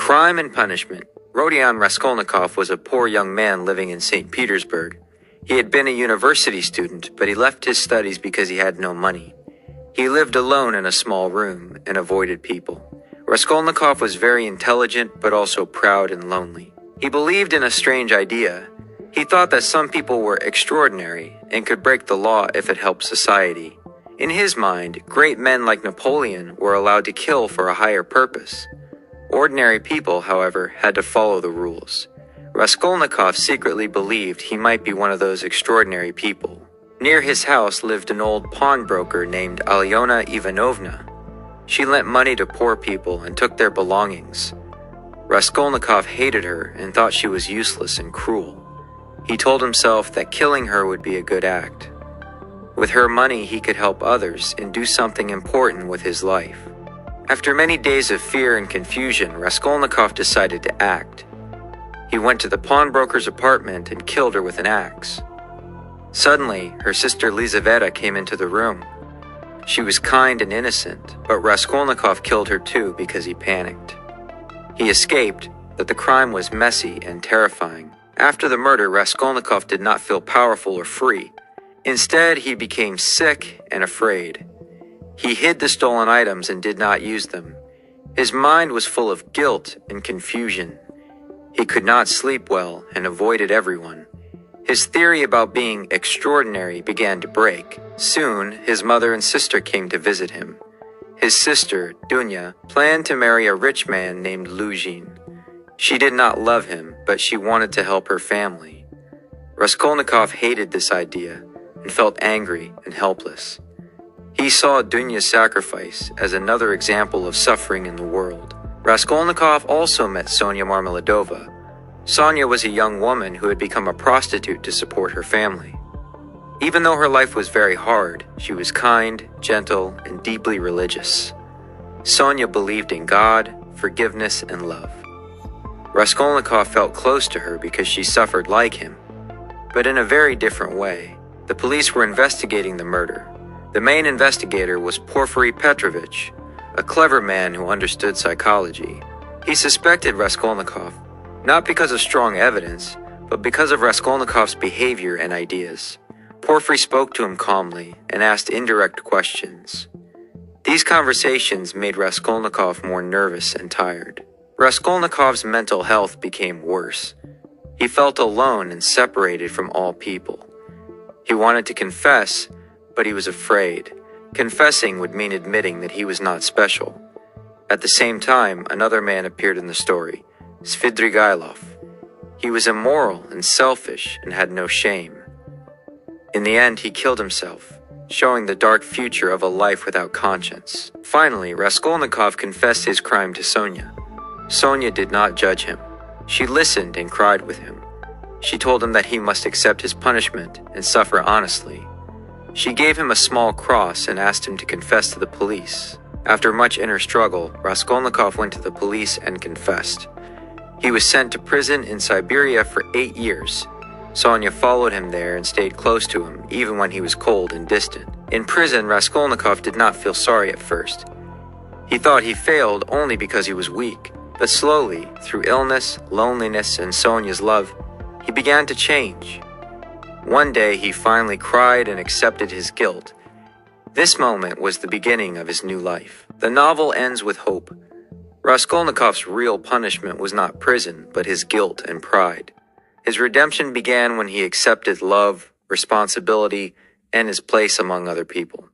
Crime and punishment. Rodion Raskolnikov was a poor young man living in Saint Petersburg. He had been a university student, but he left his studies because he had no money. He lived alone in a small room and avoided people. Raskolnikov was very intelligent, but also proud and lonely. He believed in a strange idea. He thought that some people were extraordinary and could break the law if it helped society. In his mind, great men like Napoleon were allowed to kill for a higher purpose. Ordinary people, however, had to follow the rules. Raskolnikov secretly believed he might be one of those extraordinary people. Near his house lived an old pawnbroker named Alyona Ivanovna. She lent money to poor people and took their belongings. Raskolnikov hated her and thought she was useless and cruel. He told himself that killing her would be a good act. With her money, he could help others and do something important with his life. After many days of fear and confusion, Raskolnikov decided to act. He went to the pawnbroker's apartment and killed her with an axe. Suddenly, her sister Lizaveta came into the room. She was kind and innocent, but Raskolnikov killed her too because he panicked. He escaped, but the crime was messy and terrifying. After the murder, Raskolnikov did not feel powerful or free. Instead, he became sick and afraid. He hid the stolen items and did not use them. His mind was full of guilt and confusion. He could not sleep well and avoided everyone. His theory about being extraordinary began to break. Soon, his mother and sister came to visit him. His sister, Dunya, planned to marry a rich man named Luzhin. She did not love him, but she wanted to help her family. Raskolnikov hated this idea and felt angry and helpless. He saw Dunya's sacrifice as another example of suffering in the world. Raskolnikov also met Sonya Marmeladova. Sonya was a young woman who had become a prostitute to support her family. Even though her life was very hard, she was kind, gentle, and deeply religious. Sonya believed in God, forgiveness, and love. Raskolnikov felt close to her because she suffered like him, but in a very different way. The police were investigating the murder. The main investigator was Porfiry Petrovich, a clever man who understood psychology. He suspected Raskolnikov, not because of strong evidence, but because of Raskolnikov's behavior and ideas. Porfiry spoke to him calmly and asked indirect questions. These conversations made Raskolnikov more nervous and tired. Raskolnikov's mental health became worse. He felt alone and separated from all people. He wanted to confess, but he was afraid. Confessing would mean admitting that he was not special. At the same time, another man appeared in the story, Svidrigailov. He was immoral and selfish and had no shame. In the end, he killed himself, showing the dark future of a life without conscience. Finally, Raskolnikov confessed his crime to Sonya. Sonya did not judge him. She listened and cried with him. She told him that he must accept his punishment and suffer honestly. She gave him a small cross and asked him to confess to the police. After much inner struggle, Raskolnikov went to the police and confessed. He was sent to prison in Siberia for 8 years. Sonya followed him there and stayed close to him, even when he was cold and distant. In prison, Raskolnikov did not feel sorry at first. He thought he failed only because he was weak. But slowly, through illness, loneliness, and Sonya's love, he began to change. One day, he finally cried and accepted his guilt. This moment was the beginning of his new life. The novel ends with hope. Raskolnikov's real punishment was not prison, but his guilt and pride. His redemption began when he accepted love, responsibility, and his place among other people.